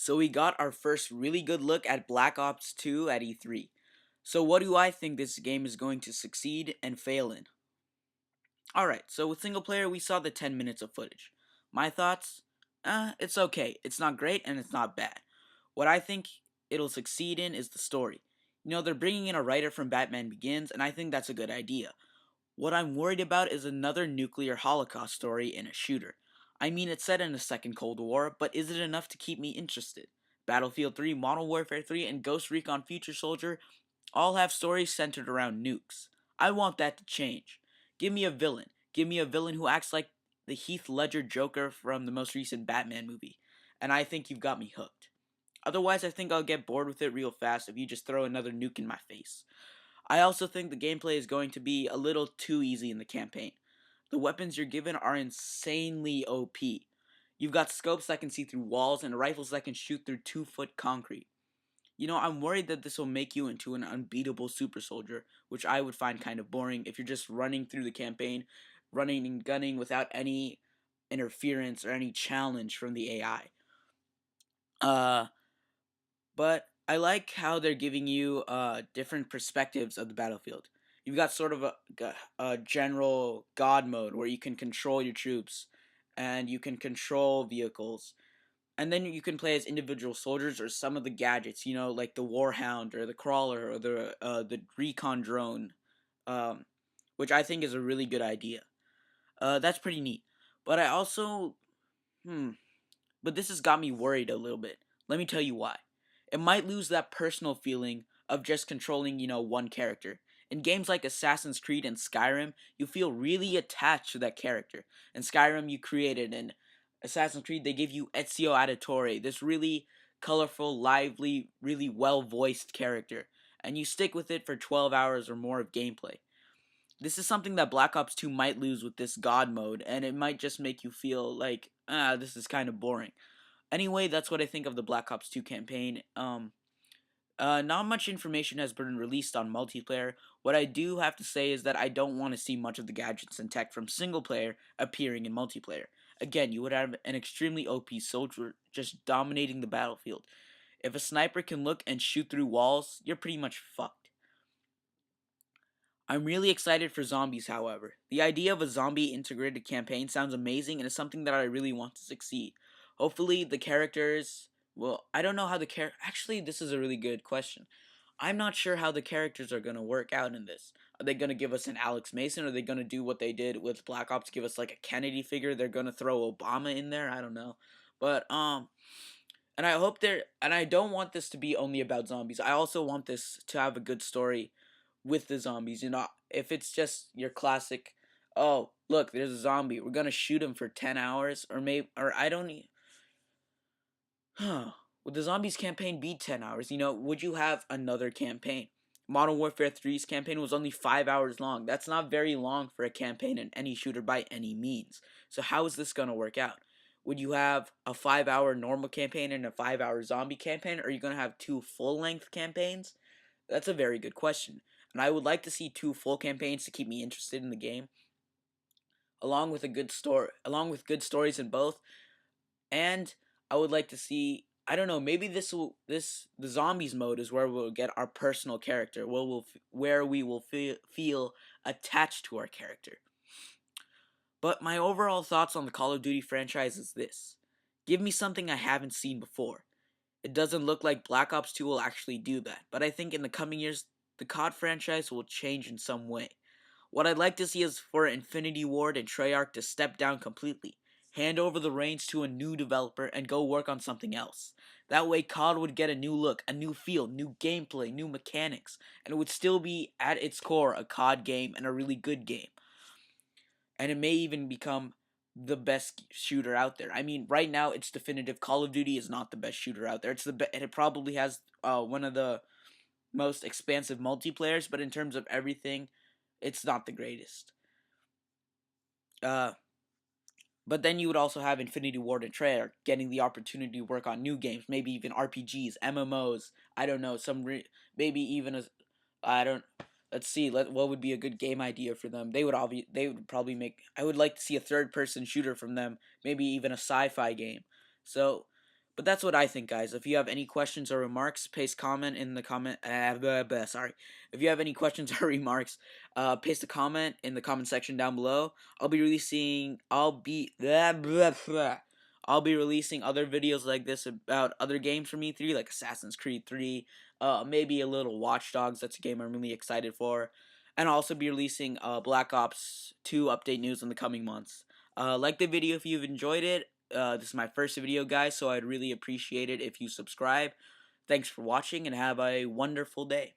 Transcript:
So we got our first really good look at Black Ops 2 at E3. So what do I think this game is going to succeed and fail in? Alright, so with single player we saw the 10 minutes of footage. My thoughts? It's okay. It's not great and it's not bad. What I think it'll succeed in is the story. They're bringing in a writer from Batman Begins and I think that's a good idea. What I'm worried about is another nuclear holocaust story in a shooter. I mean, it's set in the second Cold War, but is it enough to keep me interested? Battlefield 3, Modern Warfare 3, and Ghost Recon Future Soldier all have stories centered around nukes. I want that to change. Give me a villain. Give me a villain who acts like the Heath Ledger Joker from the most recent Batman movie. And I think you've got me hooked. Otherwise, I think I'll get bored with it real fast if you just throw another nuke in my face. I also think the gameplay is going to be a little too easy in the campaign. The weapons you're given are insanely OP. You've got scopes that can see through walls and rifles that can shoot through 2-foot concrete. I'm worried that this will make you into an unbeatable super soldier, which I would find kind of boring if you're just running through the campaign, running and gunning without any interference or any challenge from the AI. But I like how they're giving you different perspectives of the battlefield. You've got sort of a general God mode where you can control your troops and you can control vehicles. And then you can play as individual soldiers or some of the gadgets, like the Warhound or the Crawler or the Recon Drone, um, which I think is a really good idea. That's pretty neat. But I also, but this has got me worried a little bit. Let me tell you why. It might lose that personal feeling of just controlling, one character. In games like Assassin's Creed and Skyrim, you feel really attached to that character. In Skyrim, you created, and Assassin's Creed, they give you Ezio Auditore, this really colorful, lively, really well voiced character, and you stick with it for 12 hours or more of gameplay. This is something that Black Ops 2 might lose with this God mode, and it might just make you feel like, this is kind of boring. Anyway, that's what I think of the Black Ops 2 campaign. Not much information has been released on multiplayer. What I do have to say is that I don't want to see much of the gadgets and tech from single player appearing in multiplayer. Again, you would have an extremely OP soldier just dominating the battlefield. If a sniper can look and shoot through walls, you're pretty much fucked. I'm really excited for zombies, however. The idea of a zombie integrated campaign sounds amazing and is something that I really want to succeed. Hopefully, the characters. Well, I don't know how the Actually, this is a really good question. I'm not sure how the characters are going to work out in this. Are they going to give us an Alex Mason? Or are they going to do what they did with Black Ops, give us like a Kennedy figure? They're going to throw Obama in there? I don't know. But, and I hope and I don't want this to be only about zombies. I also want this to have a good story with the zombies. If it's just your classic, oh, look, there's a zombie. We're going to shoot him for 10 hours or maybe, or I don't would the zombies campaign be 10 hours? Would you have another campaign? Modern Warfare 3's campaign was only 5 hours long. That's not very long for a campaign in any shooter by any means. So how is this going to work out? Would you have a 5-hour normal campaign and a 5-hour zombie campaign? Or are you going to have two full-length campaigns? That's a very good question. And I would like to see two full campaigns to keep me interested in the game, along with good stories in both. And I would like to see, I don't know, maybe the zombies mode is where we'll get our personal character, where we will feel attached to our character. But my overall thoughts on the Call of Duty franchise is this: give me something I haven't seen before. It doesn't look like Black Ops 2 will actually do that, but I think in the coming years the COD franchise will change in some way. What I'd like to see is for Infinity Ward and Treyarch to step down completely, hand over the reins to a new developer, and go work on something else. That way COD would get a new look, a new feel, new gameplay, new mechanics, and it would still be at its core a COD game and a really good game. And it may even become the best shooter out there. I mean, right now it's definitive. Call of Duty is not the best shooter out there. And it probably has one of the most expansive multiplayers, but in terms of everything, it's not the greatest. But then you would also have Infinity Ward and Treyarch getting the opportunity to work on new games, maybe even RPGs, MMOs. I don't know, maybe even I don't. Let's see. What would be a good game idea for them? They would probably make. I would like to see a third person shooter from them. Maybe even a sci-fi game. So, But that's what I think, guys. If you have any questions or remarks, paste comment in the comment. Sorry. If you have any questions or remarks, paste a comment in the comment section down below. I'll be releasing. I'll be releasing other videos like this about other games from E3, like Assassin's Creed 3. Maybe a little Watch Dogs. That's a game I'm really excited for. And I'll also be releasing Black Ops 2 update news in the coming months. Like the video if you've enjoyed it. This is my first video, guys, so I'd really appreciate it if you subscribe. Thanks for watching and have a wonderful day.